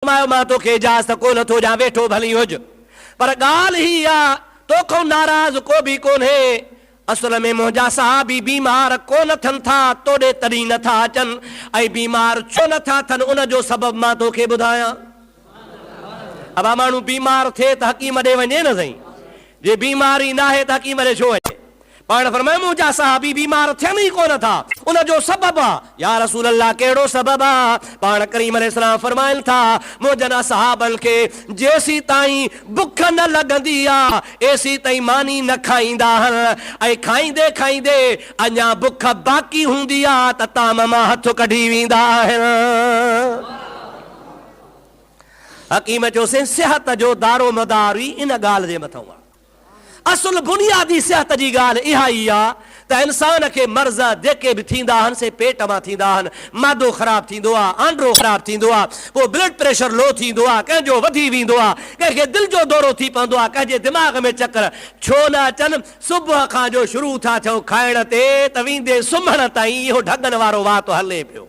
फरमायो मां तोखे इजाज़त कोन थो ॾियां, वेठो भली हुज, पर ॻाल्हि ही आहे तोखां नाराज़ को बि कोन्हे। असल में मुंहिंजा सहाबी बीमार कोन थियनि था तोॾे तॾहिं नथा अचनि, ऐं बीमार छो नथा थियनि उन जो सबबु मां तोखे ॿुधायां। अबा माण्हू बीमार थिए त हकीम ॾे वञे न साईं, जे बीमारी न आहे त हकीम ॾे छो अचे। पाण फरमायो मुंहिंजा सहाबी बीमार थियनि ई कोन था, उन जो सबबु आहे। या रसूल अल्लाह कहिड़ो सबबु आहे? पाण करीम अलैहिस्सलाम फरमाइनि था मुंहिंजनि सहाबनि खे जेसी ताईं बुख न लॻंदी आहे एसी ताईं मानी न खाईंदा आहिनि, ऐं खाईंदे खाईंदे अञा बुख बाक़ी हूंदी आहे त ताम मां हथ कढी वेंदा आहिनि। हकीम चयोसीं सिहत जो दारो मदार ई इन ॻाल्हि जे मथां आहे। असुल बुनियादी सिहत जी ॻाल्हि इहा ई आहे त इंसान खे मर्ज़ जेके बि थींदा आहिनि से पेट मां थींदा आहिनि। मादो ख़राबु थींदो आहे, आंड्रो ख़राबु थींदो आहे, पोइ ब्लड प्रेशर लो थींदो आहे, कंहिंजो वधी वेंदो आहे, कंहिंखे दिलि जो दौरो थी पवंदो आहे, कंहिंजे दिमाग़ में चकर छो न अचनि। सुबुह खां जो शुरू था थियो खाइण ते त वेंदे सुम्हण ताईं इहो ढगनि वारो वातो हले पियो।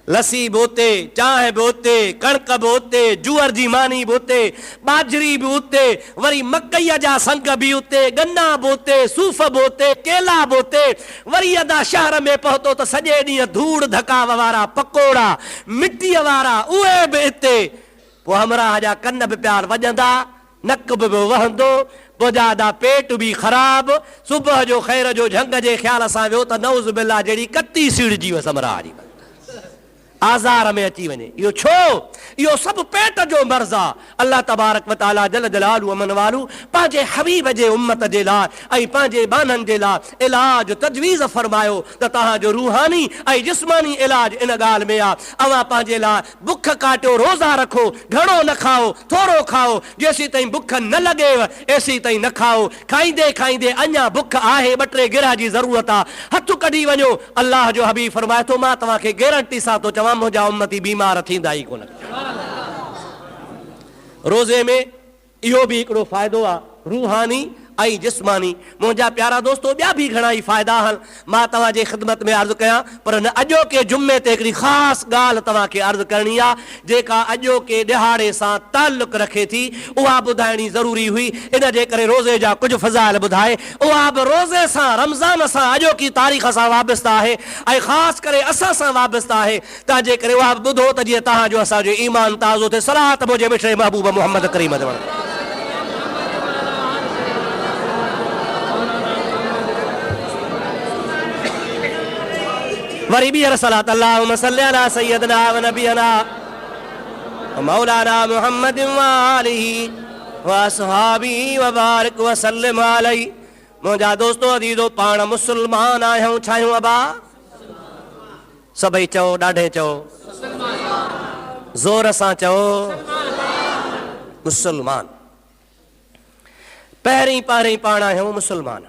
लस्सी बि उते, चांहि बि उते, कणक बि उते, जूअर जी मानी बि उते, बाजरी बि उते, वरी मकईअ जा संग बि उते, गन्ना बि उते, सूफ़ बि उते, केला बि उते। वरी अदा शहर में पहुतो त सॼे ॾींहुं धूड़ धकाव वारा पकोड़ा मिटीअ वारा उहे बि हिते। पोइ हमराह जा कन बि प्यार वॼंदा, नक बि वहंदो, पोइ पेट बि ख़राबु। सुबुह जो ख़ैर जो झंग जे ख़्याल सां वियो त नौज़ बिल्ला जहिड़ी कती सीड़जी वियो हमराह जी, आज़ार में अची वञे। इहो छो? इहो सभु पेट जो मर्ज़ आहे। अल्लाह तबारक व तआला जल जलालहू अमन वालू पंहिंजे हबीब जे उम्मत जे लाइ ऐं पंहिंजे बाननि जे लाइ इलाज तजवीज़ फरमायो त तव्हांजो रूहानी ऐं जिस्मानी इलाज इन ॻाल्हि में आहे। अवां पंहिंजे लाइ बुख काटियो, रोज़ा रखो, घणो न खाओ, थोरो खाओ, जेसी ताईं बुख न लॻेव एसी ताईं न खाओ। खाईंदे खाईंदे अञा बुख आहे, ॿ टे गिरह जी ज़रूरत आहे, हथु कढी वञो। अल्लाह जो हबीब फरमाए थो मां तव्हांखे गारंटी सां थो चवां मुंहिंजा उम्मती बीमार थींदा ई कोन। रोज़े में इहो बि हिकिड़ो फ़ाइदो आहे रूहानी ऐं जिस्मानी। मुंहिंजा प्यारा दोस्तो ॿिया बि घणा ई फ़ाइदा आहिनि, मां तव्हांजे ख़िदमत में अर्ज़ु कयां, पर न अॼोके जुमे ते हिकिड़ी ख़ासि ॻाल्हि तव्हांखे अर्ज़ु करणी आहे जेका अॼोके ॾिहाड़े सां ताल्लुक़ रखे थी, उहा ॿुधाइणी ज़रूरी हुई। इन जे करे रोज़े जा कुझु फ़ज़ाइल ॿुधाए, उहा बि रोज़े सां रमज़ान सां अॼोकी तारीख़ सां वाबस्ता आहे ऐं ख़ासि करे असां सां वाबस्ता आहे। तंहिंजे करे उहा बि ॿुधो त जीअं तव्हांजो असांजो ईमान ताज़ो थिए। सलात मुंहिंजे मिठड़े महबूब मोहम्मद करीम ते वण। वरी ॿीहर सलात अल्लाहुम्मा सल्ली अला सय्यदना व नबियना मौलाना मुहम्मद व आलिहि व असहाबिहि व बारिक व सल्लिम अलैहि। मुंहिंजा दोस्तो अज़ीज़ो पाण मुस्लमान आहियूं, छा आहियूं अबा? सभई चओ, ॾाढे चओ, ज़ोर सां चओ, मुस्लमान। पहिरीं पहिरीं पाण आहियूं मुस्लमान,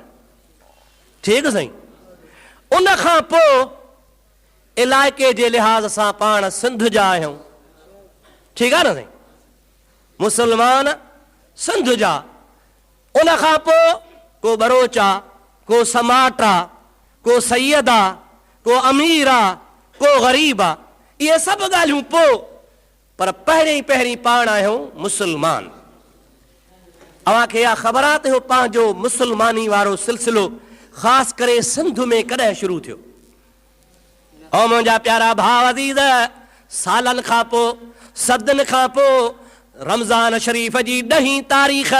ठीकु साईं। उन खां पोइ इलाइक़े जे लिहाज़ सां पाण सिंध जा आहियूं, ठीकु आहे न साईं। मुस्लमान सिंध जा, उन खां पोइ को बरोच आहे, को समाट आहे, को सैयद आहे, को अमीर आहे, को ग़रीब आहे, इहे सभु ॻाल्हियूं पोइ, पर पहिरीं पहिरीं पाण आहियूं मुस्लमान। अव्हांखे इहा ख़बर आहे त इहो पंहिंजो मुस्लमानी वारो सिलसिलो ख़ासि करे सिंध में कॾहिं शुरू थियो? ऐं मुंहिंजा प्यारा भाउ अज़ीज़, सालनि खां पोइ, सदनि खां पोइ रमज़ान शरीफ़ जी 10 तारीख़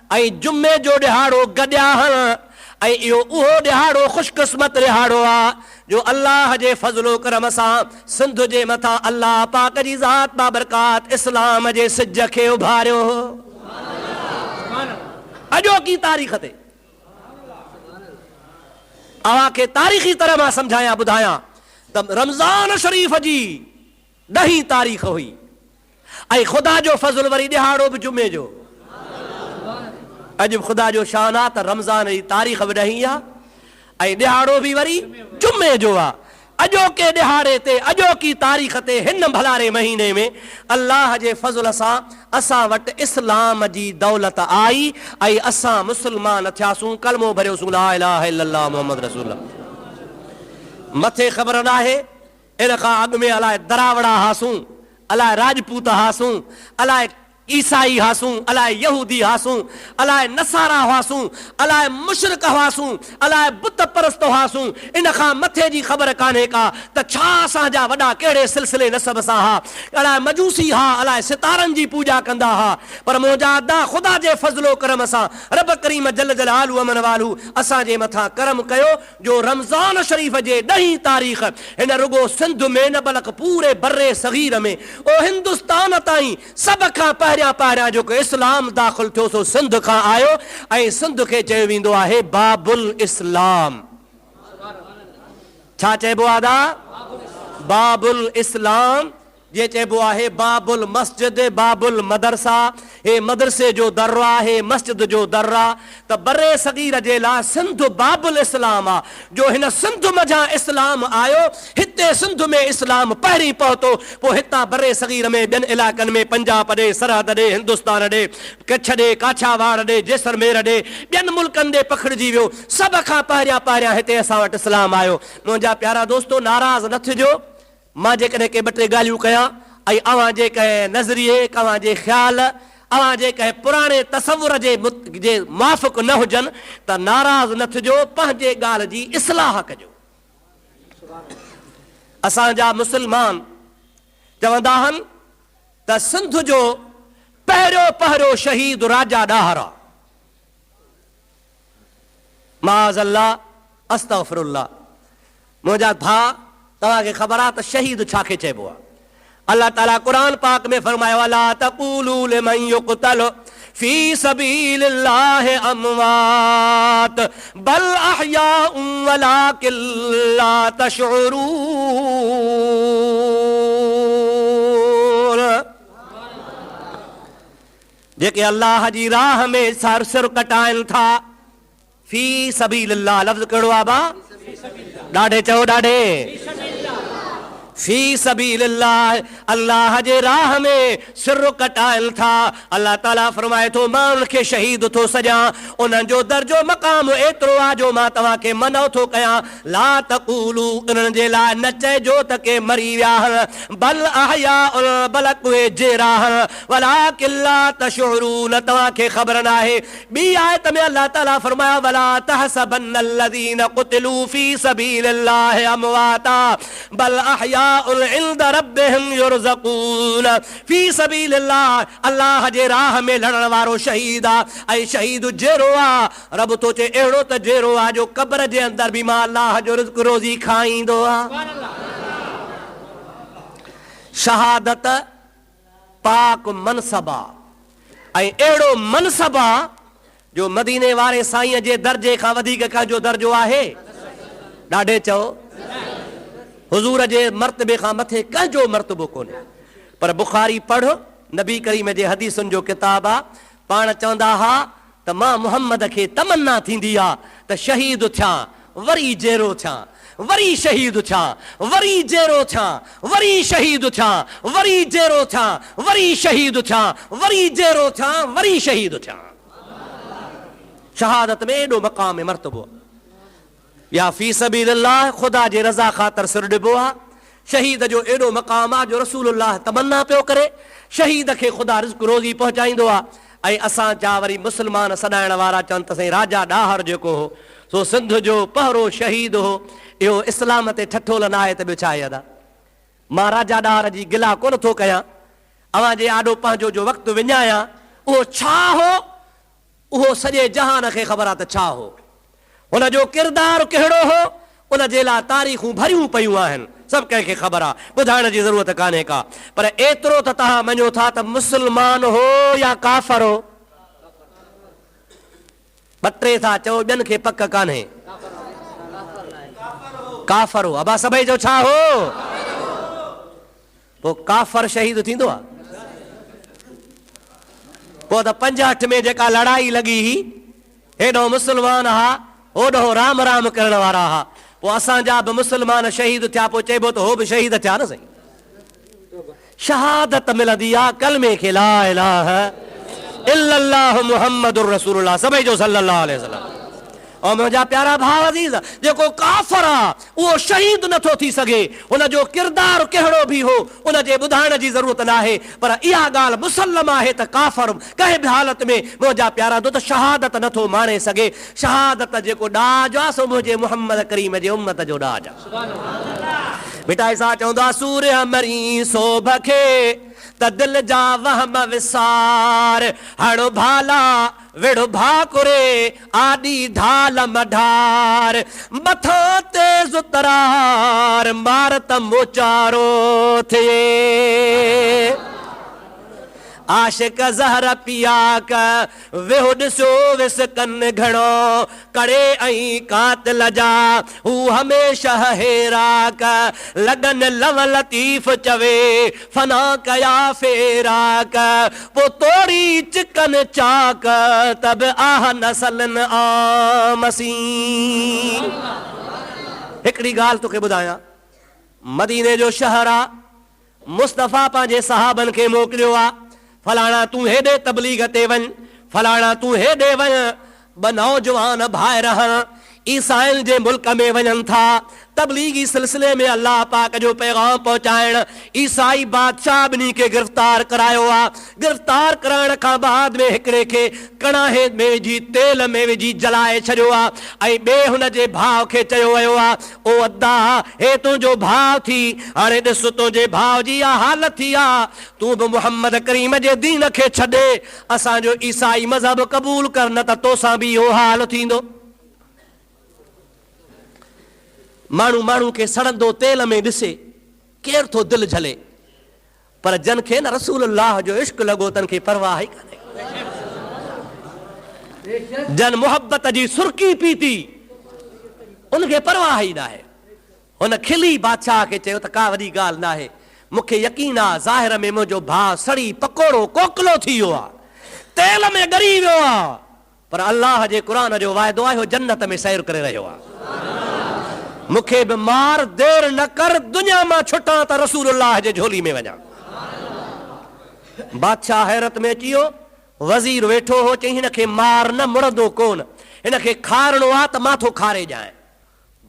ऐं जुमे जो ॾिहाड़ो गॾिया आहिनि। ऐं इहो उहो ॾिहाड़ो ख़ुशकिस्मत ॾिहाड़ो आहे जो अल्लाह जे फज़लो करम सां सिंध जे मथां अल्लाह पाक जी ज़ात बाबरकात इस्लाम जे सिज खे उभारियो हो। अॼोकी तारीख़ ते अव्हांखे तारीख़ी तरह मां सम्झायां, ॿुधायां त रमज़ान शरीफ़ जी 10 तारीख़ हुई ऐं ख़ुदा जो फज़ल वरी ॾिहाड़ो बि जुमे जो। अॼु ख़ुदा जो शान आहे त रमज़ान जी तारीख़ बि 10 आहे ऐं ॾिहाड़ो बि वरी जुमे जो आहे। अॼोके ॾिहाड़े ते, अॼोकी तारीख़ ते, हिन भलारे महीने में अल्लाह जे फज़ल सां असां वटि इस्लाम जी दौलत आई ऐं असां मुस्लमान थियासूं, कलमो भरियोसूं, ला इलाहा इल्लल्लाह मुहम्मद रसूलुल्लाह। मथे ख़बर न आहे, इन खां अॻु में अलाए दरावड़ा हासूं, अलाए राजपूत हासूं, अलाए ईसाई हासूं, अलाए यहूदी हासूं, अलाए नसारा हासूं, अलाए मुशरिक हासूं, अलाए बुत परस्त हासूं, इन खां मथे जी ख़बर कान्हे का त छा असांजा वॾा कहिड़े सिलसिले नसब सां हा। अलाए मजूसी हा, अलाए सितारनि जी पूॼा कंदा हा। पर मुंहिंजा अदा ख़ुदा जे फज़लो करम सां रब करीम जल जलालू अमन वालू असांजे मथां करम कयो जो रमज़ान शरीफ़ जे 10 तारीख़ हिन रुगो सिंध में न बल्कि पूरे बर्रे सग़ीर में ओ हिंदुस्तान ताईं सभ खां पहिरियां जेको इस्लाम दाख़िल थियो सो सिंध खां आयो ऐं सिंध खे चयो वेंदो आहे बाबुल इस्लाम। छा चइबो आहे दा? बाबुल इस्लाम। ये चइबो आहे बाबुल मस्जिद, बाबुल मदरसा। हे मदरसे जो दर आहे, हे मस्जिद जो दर आहे। त बर्रे सग़ीर जे लाइ सिंध बाबुल इस्लाम आहे। जो हिन सिंध मझां इस्लाम आयो, हिते सिंध में इस्लाम पहिरीं पहुतो, पोइ हितां बर्रे सग़ीर में ॿियनि इलाइक़नि में पंजाब ॾे, सरहद ॾे, हिंदुस्तान ॾे, कच्छ ॾे, काछावाड़ ॾे, जैसलमेर ॾे, ॿियनि मुल्कनि ॾे पखिड़िजी वियो। सभ खां पहिरियां हिते असां वटि इस्लाम आयो। मुंहिंजा प्यारा दोस्तो, नाराज़ न थिजो। मां जेकॾहिं के 2-3 ॻाल्हियूं कयां ऐं अव्हां जे कंहिं नज़रिए, अव्हां जे ख़्याल, अव्हां जे कंहिं पुराणे तसवुर जे मुआफ़िक़ न हुजनि त नाराज़ न थिजो, पंहिंजे ॻाल्हि जी इस्लाह कजो। असांजा मुस्लमान चवंदा आहिनि त सिंध जो पहिरियों शहीद राजा ॾाहर आहे। माज़अल्लाह, अस्तग़फिरुल्लाह। मुंहिंजा भाउ, तव्हांखे ख़बर आहे त शहीद छाखे चइबो आहे? अल्लाह ताला क़ुरान पाक में फरमायो, अला तक़ूलू लिमन युक़तल फी सबीलिल्लाहि अमवात बल अहयाउन वलाकिन ला तशउरून। जेके अल्लाह जी राह में सिर कटाइनि था, फी सबीलिल्लाह लफ़्ज़ कहिड़ो आहे बा? ॾाढे चओ, ॾाढे। फी सबीलिल्लाह, अल्लाह जे राह में सिर कटाइनि था। अल्लाह ताला फरमाए थो, मां उनखे शहीद थो सॼां। उन्हनि जो दर्जो मक़ाम एतिरो आहे जो मां तव्हांखे मनो थो कयां। ला तक़ूलू, उन्हनि जे लाइ न चइजो त के मरी विया आहिनि, बल अहया, बल्कि उहे जेरा आहिनि, वलाकिन ला तशउरून, तव्हांखे ख़बर न आहे। ॿी आयत में अल्लाह ताला फरमाया, वला तहसबन्नल्लज़ीन क़ुतिलू फी सबीलिल्लाहि अमवाता बल अहया इंद रब्बिहिम युरज़क़ून। फी सबीलिल्लाह, अल्लाह जे राह में लड़ण वारो शहीद आहे। ऐं शहीद जेरो आहे, रब तो चए अहिड़ो त जेरो आहे जो क़ब्र जे अंदर बि मां अल्लाह जो रिज़्क़ रोज़ी खाईंदो आहे। शहादत पाक मनसब आहे ऐं अहिड़ो मनसब आहे जो मदीने वारे साईं जे दर्जे खां वधीक कंहिंजो दर्जो आहे? ॾाढे चओ। हुज़ूर जे मर्तबे खां मथे कंहिंजो मर्तबो कोन्हे। पर बुखारी पढ़, नबी करीम जे हदीसुनि जो किताब आहे। पाण चवंदा हा त मां मुहम्मद खे तमन्ना थींदी आहे त शहीद थियां, वरी जेरो थियां, वरी शहीद थियां, वरी जेरो थियां, वरी शहीद थियां, वरी जेरो थियां, वरी शहीद थियां, वरी जेरो थियां, वरी शहीद थियां। शहादत में एॾो मक़ाम मर्तबो। या फी सबीलिल्लाह, ख़ुदा जे रज़ा ख़ातिर सिर ॾिबो आहे। शहीद जो एॾो मक़ाम आहे जो रसूलुल्लाह तमन्ना पियो करे। शहीद खे ख़ुदा रिज़्क़ रोज़ी पहुचाईंदो आहे। ऐं असांजा वरी मुस्लमान सॾाइण वारा चवनि त साईं राजा ॾाहर जेको हो सो सिंध जो पहिरों शहीद हो। इहो इस्लाम ते ठठोल न आहे त ॿियो छा आहे अदा? मां राजा ॾाहर जी गिला कोन थो कयां, अव्हां जे आॾो पंहिंजो जो वक़्तु विञायां, उहो छा हो उहो सॼे जहान खे ख़बर आहे त छा हो। हुन जो किरदारु कहिड़ो हो, उन जे लाइ तारीख़ूं भरियूं पयूं आहिनि, सभु कंहिंखे ख़बर आहे, ॿुधाइण जी ज़रूरत कान्हे का। पर एतिरो त तव्हां मञो था त मुस्लमान हो या काफ़र हो? 2-3 था चओ, ॿियनि खे पक कान्हे। काफ़र हो। अबा सभई जो छा हो? पोइ काफ़र शहीद थींदो आहे? पोइ त 65 में जेका लड़ाई लॻी हुई, हेॾो मुस्लमान हा, होॾो राम राम करण वारा हा, पोइ असांजा बि मुस्लमान शहीद थिया, पोइ चइबो त हो बि शहीद थिया न साईं। शहादत मिलंदी आहे कलमे खे, ला इलाहा इल्लल्लाहु मुहम्मदुर रसूलुल्लाह, सभई जो सल्लल्लाहु अलैहि वसल्लम। और मुंहिंजा प्यारा भाउ अज़ीज़, जेको काफ़िर आहे उहो शहीद नथो थी सघे, उनजो किरदारु कहिड़ो बि हो उनजे ॿुधाइण जी ज़रूरत न आहे, पर इहा ॻाल्हि मुसलम आहे त काफ़िर कंहिं बि हालत में मुंहिंजा प्यारा दोस्त शहादत नथो माणे सघे। शहादत जेको ॾाज आहे सो मुंहिंजे मुहम्मद करीम जे उम्मत जो ॾाज आहे। बेटा ऐसा चवंदा सूर्य मरी सोभ खे त दिल जा वहम विसार, हणो भाला वेड़ो भाकुरे आदि ढाल मढार, मथां तेज तरार मार त मोचारो थिए। आशिक ज़हर पिया क वेहो ॾिसो विस कन घणो करे ऐं कातिल जा हू हमेशह हेरा क लगन लव लतीफ़ चवे फना कया फेरा क पो तोड़ी चिकन चाक तब आह नसलन आमसी। हिकिड़ी ॻाल्हि तोखे ॿुधायां, मदीने जो शहर आहे, मुस्तफ़ा पंहिंजे सहाबनि खे मोकिलियो आहे, फलाणा तूं हेॾे तबलीग ते वञ, फलाणा तूं हेॾे वञ। ॿ नौजवान भाइर ईसाइनि जे मुल्क में वञनि था तबलीगी सिलसिले में अल्लाह पाक जो पैगाम पहुचाइण। ईसाई बादशाह ॿिन्ही खे गिरफ़्तार करायो आहे। गिरफ़्तार कराइण खां बाद में हिकिड़े खे कड़ाहे में विझी तेल में विझी जलाए छॾियो आहे ऐं ॿिए हुन जे भाउ खे चयो वियो आहे, ओ अदा हे तुंहिंजो भाउ थी, हाणे ॾिस तुंहिंजे भाउ जी इहा हालत थी आहे, तूं बि मुहम्मद करीम जे दीन खे छॾे असांजो ईसाई मज़हब क़बूल कर, न त तोसां बि इहो हाल थींदो। माण्हू माण्हू खे सड़ंदो तेल में ॾिसे केरु थो दिलि झले, पर जन खे न रसूल अल्लाह जो इश्क लॻो तन खे परवाह ई कान्हे। जन मुहब्बत जी सुर्की पीती उनखे परवाह ई न आहे। हुन खिली बादशाह खे चयो त का वॾी ॻाल्हि न आहे, मूंखे यकीन आहे ज़ाहिर में मुंहिंजो भाउ सड़ी पकोड़ो कोकलो थी वियो आहे, तेल में ॻरी वियो आहे, पर अल्लाह जे क़ुरान जो वाइदो आहे, जन्नत में सैर करे रहियो आहे। मूंखे बि मार, देर न कर, दुनिया मां छुटां त रसूलुल्लाह जे झोली में वञा। बादशाह हैरत में अची वियो, वज़ीर वेठो हो, चई हिन खे मार न मुड़ंदो कोन, हिन खे खारणो आहे त माथो खारे ॼाए।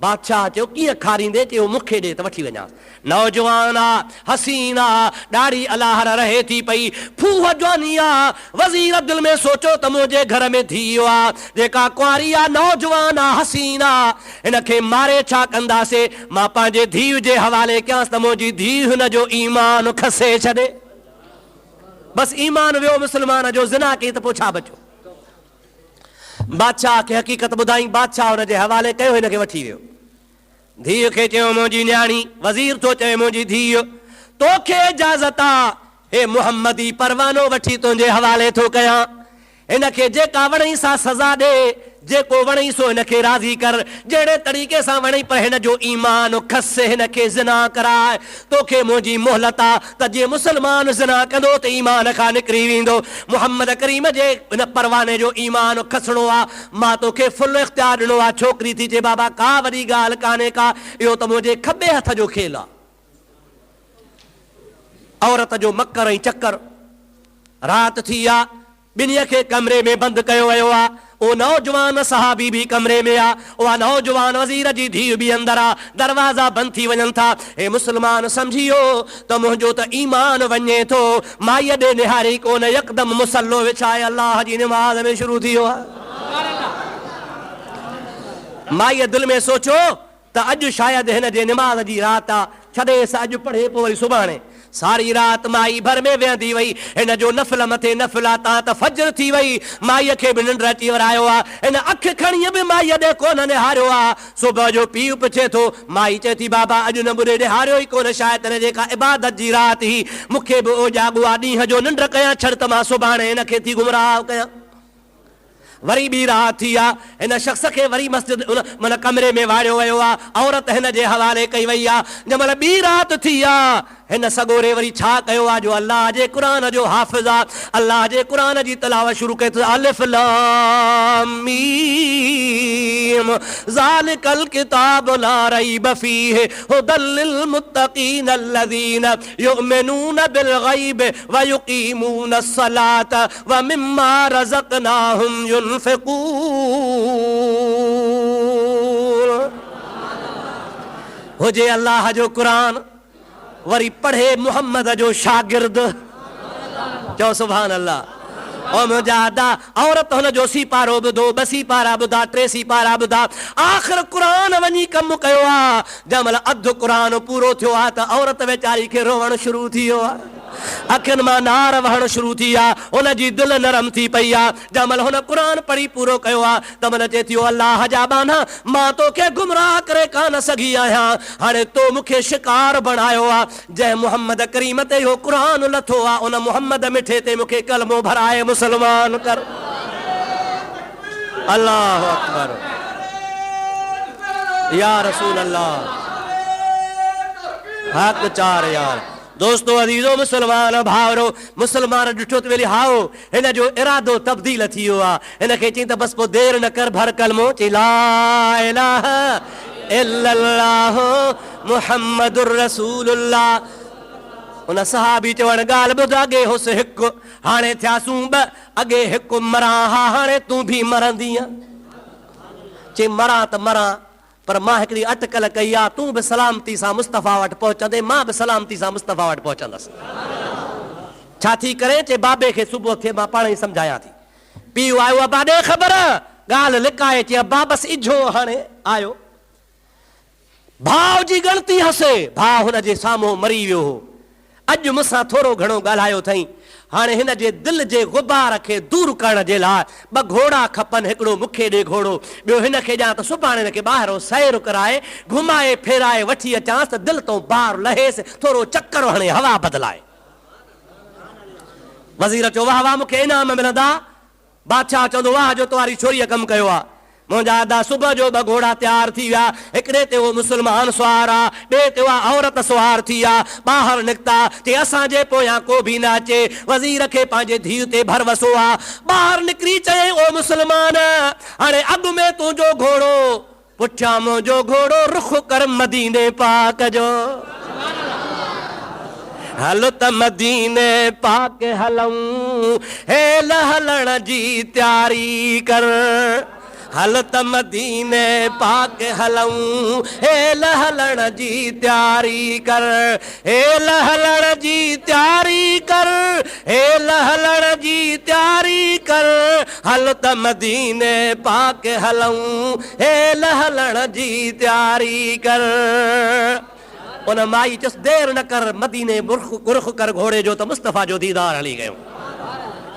बादशाह चयो कीअं खारींदे? चयो मूंखे ॾे त वठी वञा। नौजवान आहे, हसीन आहे, ॾाढी अलाहर रहे थी पई, फूह जवानी आहे। वज़ीर दिलि में सोचो त मुंहिंजे घर में धीउ आहे, जेका कुंवारी आहे, नौजवान आहे, हसीन आहे, हिन खे मारे छा कंदासीं? मां पंहिंजे धीउ जे हवाले कयांसि त मुंहिंजी धीउ हिन जो ईमान खसे छॾे। बसि ईमान वियो मुस्लमान जो, ज़िना कई त पोइ छा बचियो? बादशाह खे हक़ीक़त ॿुधाई, बादशाह हुन जे हवाले कयो, हिन खे वठी वियो। धीउ खे चयो मुंहिंजी न्याणी, वज़ीर थो चए मुंहिंजी धीउ, तोखे इजाज़त आहे, हे मुहम्मदी परवानो वठी तुंहिंजे हवाले थो कयां, हिन खे जेका वणई सां सज़ा ॾे, जेको वणई सो हिन खे राज़ी कर, जहिड़े तरीक़े सां वणई, पर हिन जो ईमान खसे, हिन खे ज़िना कराए। तोखे मुंहिंजी मोहलत आहे त जे मुस्लमान ज़िना कंदो त ईमान खां निकिरी वेंदो। मुहम्मद करीम जे हिन परवाने जो ईमान खसणो आहे, मां तोखे फुल इख्तियार ॾिनो आहे। छोकिरी थी चए बाबा का वॾी ॻाल्हि कान्हे का, इहो त मुंहिंजे खॿे हथ जो खेल आहे। औरत जो मकर ऐं चकर। राति थी आहे, ॿिन्हीअ खे कमरे में बंदि कयो वियो आहे। ओ नौजवान सहाबी भी कमरे में आ, उहा नौजवान वज़ीर जी धीउ भी अंदर आ, दरवाज़ा बंदि थी वञनि था। हे मुस्लमान समझियो त मुंहिंजो त ईमान वञे थो, माईअ ॾे निहारी कोन, यकदम मुसल्लो विछाए अल्लाह जी निमाज़ में शुरू थी वियो आहे। माईअ दिलि में सोचो त अॼु शायदि हिन जे निमाज़ जी राति आहे, छॾेसि अॼु पढ़े पोइ वरी सुभाणे। सारी रात माई भर में वेहंदी वई, हिन जो नफ़िल मथे नफ़िल आहे, ता त फजर थी वई, माईअ खे बि निंड अची वरायो आहे। हिन अखि खणी बि माईअ ॾे कोन निहारियो आहे। सुबुह जो पीउ पुछे थो, माई चए थी बाबा अॼु न ॿुधे निहारियो ई कोन, शायदि हिन जेका इबादत जी राति ही, मूंखे बि ओ जाॻो आहे, ॾींहं जो निंड कयां, छॾ त मां सुभाणे हिन खे थी गुमराह कयां। वरी ॿी राति थी आहे, हिन शख़्स खे वरी मस्जिद मन कमरे में वाड़ियो वियो आहे, औरत हिन जे हवाले कई वई आहे। जंहिंमहिल ॿी राति थी आहे, हिन सगोरे वरी छा कयो आहे, जो अल्लाह जे क़ुरान जो हाफ़िज़ आहे, अल्लाह जे क़ुरान जी तिलावत शुरू कई त अलिफ लाम मीम ज़ालिकल किताब ला रैब फीह हुदल लिल मुत्तक़ीन अल्लज़ीना युमिनून बिल गैब व युकीमून अस्सलात व मिम्मा रज़क़नाहुम युनफ़िक़ून। हुजे अल्लाह जो क़ुरान, वरी पढ़े मुहम्मद जो शागिर्द। चओ सुभान अल्लाह। ओ मुजादा औरत हुन जो सीपारो ॿुधो, ॿ सीपारा ॿुधा, 3 सीपारा ॿुधा, आख़िर क़ुरान वञी कमु कयो आहे। जंहिंमहिल अधु क़ुरान पूरो थियो आहे त औरत वेचारी खे रोवण शुरू थी वियो आहे, अखियुनि मां नार वहण शुरू थी आहे, हुनजी दिलि नरम थी पई आहे। जंहिंमहिल हुन क़ुरान पढ़ी पूरो कयो आहे त महिल चए थी अल्लाह जा बाना, मां तोखे गुमराह करे कान सघी आहियां, हाणे तो मूंखे शिकार बणायो आहे। जंहिं मुहम्मद करीम ते इहो क़ुरान लथो आहे, उन मुहम्मद मिठे ते मूंखे कलमो भराए मुसलमान कर। अल्लाह अकबर या रसूल अल्लाह। हक चार यार दोस्तों अजीजो मुसलमान भावरो, मुसलमान ॾिठो त वेली हाओ हिन जो इरादो तब्दील थी वियो आहे। हिन खे चई त बसि पोइ देरि न कर, भर कलमो चई ला इलाहा इल्लल्लाह मुहम्मदुर रसूलुल्लाह। उन सहाबी चवण ॻाल्हि ॿुध, अॻे हुस हिकु, हाणे थियासूं ॿ, अॻे हिकु मरां हा, हाणे तूं बि मरंदीअ। चई मरां त मरां, पर मां हिकिड़ी अटकल कई आहे, तूं बि सलामती सां मुस्तफ़ा वटि पहुचंदे, मां बि सलामती सां मुस्तफ़ा वटि पहुचंदसि। छा थी करे? चए बाबे खे सुबुह खे मां पाण ई सम्झायां थी। पीउ आयो आहे, बा ॾे ख़बर, ॻाल्हि लिकाए। चई बा बसि इझो हाणे आयो। भाउ जी गणती हसे, भाउ हुनजे साम्हूं मरी वियो हो। अॼु मूंसां थोरो घणो ॻाल्हायो अथई, हाणे हिन जे दिलि जे गुबार खे दूर करण जे लाइ 2 घोड़ा खपनि, हिकिड़ो मूंखे ॾे घोड़ो, ॿियो हिन खे ॾियां त सुभाणे हिन खे ॿाहिरो सैर कराए, घुमाए फेराए वठी अचांसि त दिलि तो बार लहेसि, थोरो चक्कर हणे हवा बदिलाए। वज़ीर चयो वाह वाह, मूंखे इनाम मिलंदा। बादशाह चवंदो वाह जो तव्हारी छोरीअ कमु कयो आहे। मुंहिंजा अदा सुबुह जो 2 घोड़ा तयार थी विया, हिकिड़े ते उहो मुस्लमान सुवार आहे, ॿिए ते उहा औरत सुवार थी आहे। ॿाहिरि निकिता, चई असांजे पोयां को बि न अचे। वज़ीर खे पंहिंजे धीउ ते भरवसो आहे। ॿाहिरि निकिरी चई ओ मुस्लमान, हाणे अॻु में तुंहिंजो घोड़ो, पुठियां मुंहिंजो घोड़ो, रुख कर मदीने पाक जो। हल त मदीने पाक हलऊं, हेल हलण जी तयारी कर। हल त मदीने पाक हलऊं, हेल हलण जी तयारी कर, हेल हलण जी तयारी कर, हेल हलण जी तयारी कर। हल त मदीने पाक हलऊं, हेल हलण जी तयारी कर। उन माई चस देर न कर, मदीने रुख कर घोड़े जो, त मुस्तफ़ा जो दीदार हली गयो।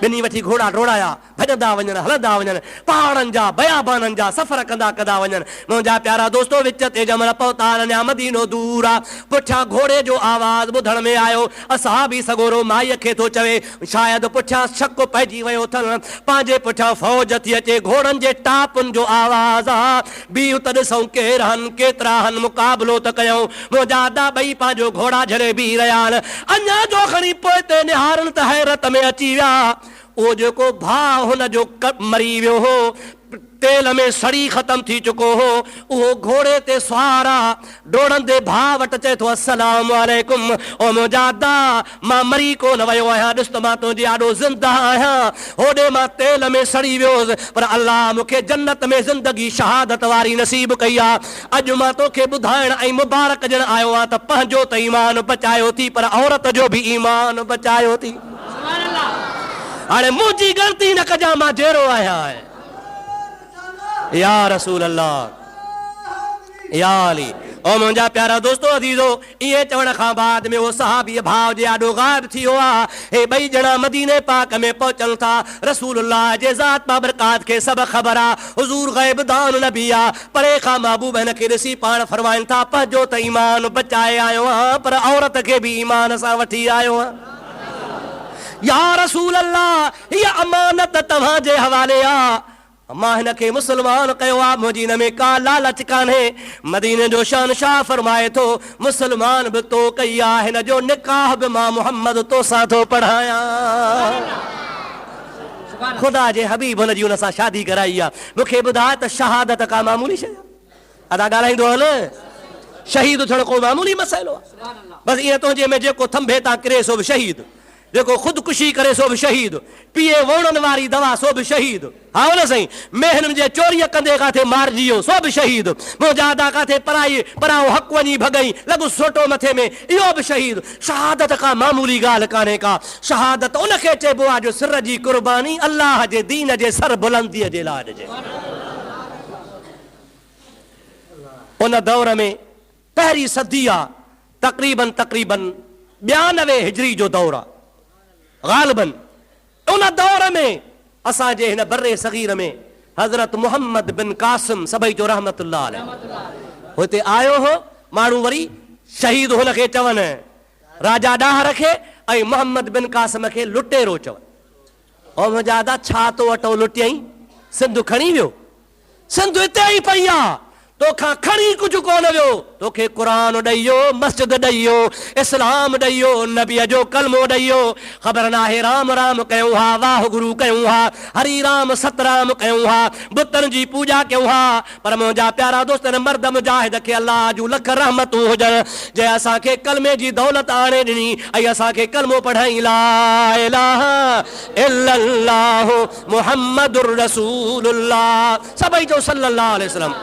ॿिन्ही वठी घोड़ा डोड़ाया, भॼंदा वञनि, हलंदा वञनि, पहाड़नि जा बयाबाननि जा सफ़र कंदा कंदा वञनि। मुंहिंजा प्यारा दोस्तो विच ते जंहिंमहिल पहुता, अञा मदीनो दूर आहे, पुठियां घोड़े जो आवाज़ ॿुधण में आयो। असां बि सगोरो माईअ खे थो चवे, शायदि पुठियां शक पइजी वियो अथनि, पंहिंजे पुठियां फ़ौज थी अचे, घोड़नि जे टापुनि जो आवाज़ आहे। बीहु त ॾिसूं केरु हन, केतिरा हन, मुक़ाबिलो त कयूं। मुंहिंजा अदा ॿई पंहिंजो घोड़ा झड़े बीह रहिया आहिनि। अञा जो खणी पोइ ते निहारनि त हैरत में अची विया। उहो जेको भाउ हुन जो मरी वियो हो, तेल में सड़ी ख़तम थी चुको हो, उहो घोड़े ते सुवार आहे, डोड़ंदे भाउ वटि चए थो अस्सलाम वालेकुम। ओ मुंहिंजा अदा, मां मरी कोन वियो आहियां, ॾिस त मां तुंहिंजे आॾो ज़िंदा आहियां। होॾे मां तेल में सड़ी वियोसि, पर अल्लाह मूंखे जन्नत में ज़िंदगी शहादत वारी नसीब कई आहे। अॼु मां तोखे ॿुधाइण ऐं मुबारक ॾियण आयो आहियां त पंहिंजो त ईमान बचायो थी, पर औरत जो बि ईमान बचायो थी। हाणे मुंहिंजी ग़लती न कजां, मां जहिड़ो आहियां। या रसूल अल्लाह या अली। ओ मुंहिंजा प्यारा दोस्तो अज़ीज़ो, इहे चवण खां बाद में वो सहाबी भाउ जे आॾो ग़ाइब थी वियो आहे। हे ॿई ॼणा मदीने पाक में पहुचनि था। रसूलुल्लाह जे ज़ात बाबरकात खे सभु ख़बर आहे, हुज़ूर ग़ैबदान नबी आहे। परे खां महबूब हिन खे ॾिसी पाण फरमाइनि था, पंहिंजो त ईमान बचाए आयो आहियां, पर औरत खे बि ईमान सां वठी आयो आहियां। या रसूल अल्लाह, हीअ अमानत तव्हांजे हवाले आहे, मां हिन खे मुस्लमान कयो आहे, मुंहिंजी हिन में का लालच कान्हे। मदीने जो शहंशाह फरमाए थो, मुस्लमान बि तो कई आहे, हिन जो निकाह बि मां मुहम्मद तोसां थो पढ़ायां। ख़ुदा जे हबीब हुन जी हुन सां शादी कराई आहे। मूंखे ॿुधाए त शहादत का मामूली शइ आहे? अदा ॻाल्हाईंदो न, शहीद थियणु को मामूली मसइलो आहे? बसि ईअं तुंहिंजे में जेको थंभे तां किरे सो बि शहीद। जेको ख़ुदकुशी करे सो बि शहीद, पीए वोणनि वारी दवा सो बि शहीद, हा न साईं, मेहननि जे चोरीअ कंदे काथे मारिजी वियो सो बि शहीद, मुंहिंजा अदा काथे पराओ हक़ वञी भॻई लॻु सोटो मथे में इहो बि शहीद। शहादत का मामूली ॻाल्हि कान्हे का, शहादत उनखे चइबो आहे जो सिर जी क़ुर्बानी अल्लाह जे दीन जे सर बुलंदीअ जे लाइ ॾिजे। उन दौर में पहिरीं सदी आहे, तक़रीबन 92 हिजरी जो दौर आहे ग़ालिबन। उन दौर में असांजे हिन बर्रे सगीर में हज़रत मुहम्मद बिन कासिम सभई जो रहमतुल्लाह अलैह हुते आयो हो। माण्हू वरी शहीद हुनखे चवनि राजा ॾाह रखे ऐं मुहम्मद बिन कासिम खे लुटेरो चवनि। ऐं मुंहिंजा दादा छा तो अटो लुटियई, सिंध खणी वियो, सिंध हिते ई पई आहे, तोखां खणी कुझु कोन वियो, तोखे क़ुरान ॾेइयो, मस्जिद ॾेइयो, इस्लाम ॾेइयो, नबीअ जो कलमो ॾेइयो। ख़बर नाहे राम राम कयूं हा, वाह गुरु कयूं हा, हरी राम सतराम कयूं हा, बुतनि जी पूॼा कयूं हा। पर मुंहिंजा प्यारा दोस्त मर्द मुजाहिद खे अल्लाह जूं लख रहमतूं हुजनि जंहिं असांखे कलमे जी दौलत आणे ॾिनी ऐं असांखे कलमो पढ़ाई ला इलाहा इल्लल्लाह मुहम्मदुर रसूलुल्लाह सभई जो सल्लल्लाहु अलैहि वसल्लम।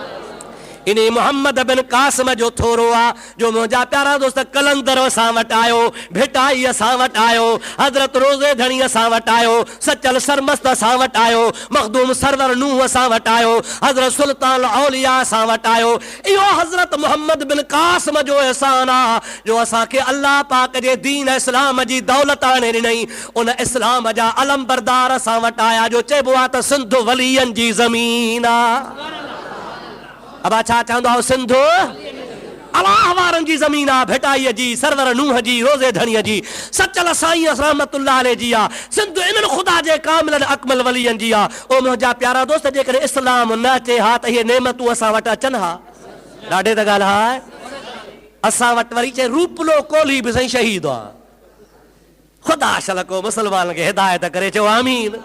इन्ही मोहम्मद बिन कासिम जो थोरो आहे जो मुंहिंजा प्यारा दोस्त कलंदर असां वटि आयो, भिटाई असां वटि आयो, हज़रत रोज़े धणी असां वटि आयो, सचल सरमस्त असां वटि आयो, मखदूम सरवर नूह असां वटि आयो, हज़रत सुल्तान औलिया असां वटि आयो। इहो हज़रत मुहम्मद बिन कासिम जो एहसान आहे जो असांखे अल्लाह पाक जे दीन इस्लाम जी दौलत आणे ॾिनई। उन इस्लाम जा अलम बरदार असां वटि आया जो चइबो आहे त सिंध वलियनि जी ज़मीन आहे। अब छा चवंदो आहे सिंध अलाह वारनि जी ज़मीन आहे, भिटाईअ जी, सरवर नूह जी, रोज़े धणीअ जी, सचल साईं रहमतुल्लाह अलैह जी आहे। सिंध इन्हनि ख़ुदा जे कामिल अकमल वलियनि जी आहे। ओ मुंहिंजा प्यारा दोस्त जेकॾहिं इस्लाम न अचे हा त इहे नेमतूं असां वटि अचनि हा, ॾाढे त ॻाल्हि आहे। असां वटि वरी चए रूपलो कोली बि साईं शहीद आहे। ख़ुदा शल को मुस्लमान खे हिदायत करे चओ आमीन।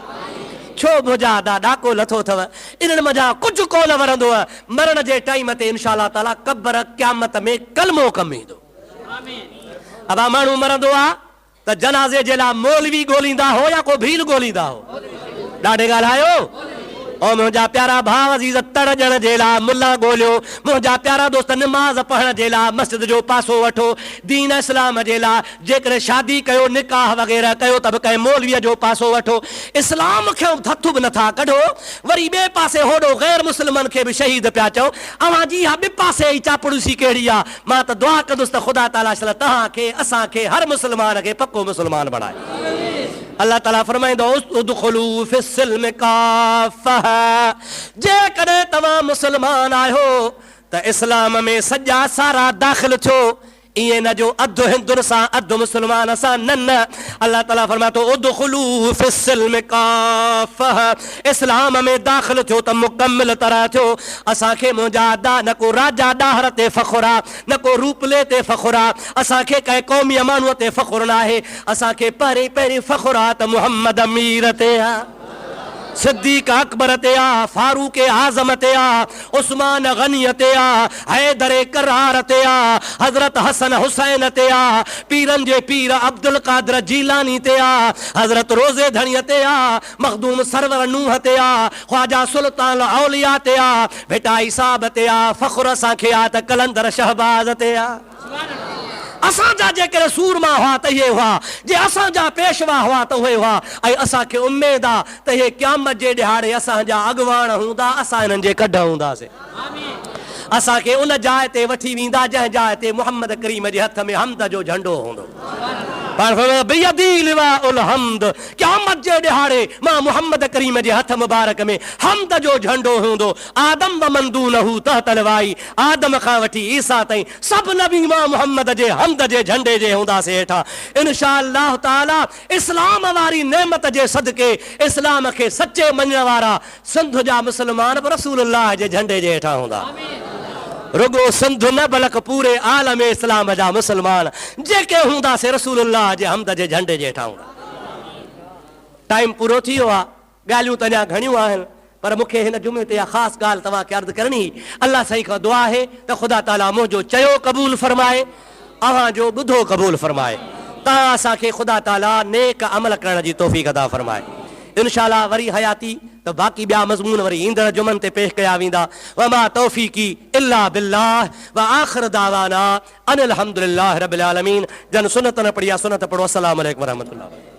छो मुंहिंजा ॾाको लथो अथव, इन्हनि मज़ा कुझु कोन वरंदो आहे। मरण जे टाइम ते इंशा अल्लाह ताला क़ब्र क़यामत में कलमो कमु ईंदो। अब माण्हू मरंदो आहे त जनाज़े जे लाइ मौलवी ॻोल्हींदा हो या को भील ॻोल्हींदा हो, ॾाढे ॻाल्हायो। ऐं मुंहिंजा प्यारा भाउ अज़ीज़ तड़ ॾियण जे लाइ मुला ॻोल्हियो, मुंहिंजा प्यारा दोस्त निमाज़ पढ़ण जे लाइ मस्जिद जो पासो वठो, दीन इस्लाम जे लाइ जेकॾहिं शादी कयो, निकाह वग़ैरह कयो त बि कंहिं मौलवीअ जो पासो वठो। इस्लाम खे हथु बि नथा कढो, वरी ॿिए पासे होॾो ग़ैर मुस्लिमनि खे बि शहीद पिया चओ। अवां जी हा ॿिए पासे जी चापड़ूसी कहिड़ी आहे। मां त दुआ कंदुसि त ख़ुदा ताला तव्हांखे असांखे हर मुस्लमान खे पको मुस्लमान बणाए। अल्लाह ताला फरमाईंदो उदखुलू फिस्सिल्म काफ़ह, जेकॾहिं तव्हां मुस्लमान आहियो त इस्लाम में सॼा सारा दाख़िल थियो। ईअं न जो अधु हिंदुनि सां अधु मुस्लमान सां, न। अल्लाह ताला फरमातो उदखुलू फिस्सिल्म काफ़ह, इस्लाम में दाख़िल थियो त मुकम्मिल तरह थियो। असांखे मुंहिंजा अदा न को राजा ॾाहर ते फ़ख़ुर आहे, न को रूपले ते फ़ख़ुर आहे, असांखे कंहिं क़ौमी माण्हूअ ते फ़ख़ुर न आहे। असांखे पहिरीं फ़ख़ुर आहे त मुहम्मद अमीर ते आहे, सिद्दीक़ अकबर ते आहे, फारूक आज़म ते आहे, उस्मान गनी ते आहे, हैदर करार ते आहे, हज़रत हसन हुसैन ते आहे, पीरनि जे पीर अब्दुल कादिर जीलानी ते आहे, हज़रत रोज़े धणीअ ते आहे, मखदूम सरवर नूह ते आहे, ख्वाजा सुल्तान औलिया ते आहे, भिटाई साहब ते आहे। फ़ख़ुर असांखे आहे त कलंदर शहबाज़ ते आहे। असांजा जेकॾहिं सूरमा हुआ त इहे हुआ, जे असांजा पेशवा हुआ त उहे हुआ। ऐं असांखे उमेद आहे त इहे क़यामत जे ॾिहाड़े असांजा अॻुवान हूंदा, असां हिननि जे कढ हूंदासीं। असांखे उन जाइ ते वठी वेंदा जंहिं जाइ ते मुहम्मद करीम जे हथ में हमद जो झंडो हूंदो। क़यामत जे ॾिहाड़े मां मुहम्मद करीम जे हथ मुबारक में हमद जो झंडो हूंदो। आदम व मंदूनहु तहतल वाई, आदम खां वठी ईसा ताईं सभु नबी मां मुहम्मद जे हमद जे झंडे जे हूंदासीं हेठां। इंशा अल्लाह ताला इस्लाम वारी नेमत जे सदके इस्लाम खे सचे मञण वारा सिंध जा मुस्लमान बि रसूलुल्लाह जे झंडे जे हेठां हूंदा। रुगो सिंध न बल्कि पूरे आलम इस्लाम जा मुस्लमान जेके हूंदासीं रसूलुल्लाह जे हमद जे झंडे जे हेठां हूंदा। टाइम पूरो थी वियो आहे, ॻाल्हियूं त अञा घणियूं आहिनि, पर मूंखे हिन जुमे ते ख़ासि ॻाल्हि तव्हांखे अर्ज़ु करणी। अल्लाह साईं खां दुआ आहे त ख़ुदा ताला मुंहिंजो चयो क़बूल फरमाए, अव्हां जो ॿुधो क़बूल फरमाए। तव्हां असांखे ख़ुदा ताला नेक अमल करण जी तौफ़ीक़ अता फरमाए। इंशाअल्लाह वरी हयाती तो बाक़ी ॿिया मज़मून वरी ईंदड़ जुमन ते पेश कया वेंदा। वमा तौफ़ीक़ी इल्ला बिल्लाह व आख़िर दावाना अनिल हम्दुलिल्लाहि रब्बिल आलमीन। जन सुन्नत न पढ़ी आहे सुन्नत पढ़ो। अस्सलामु अलैकुम व रहमतुल्लाह।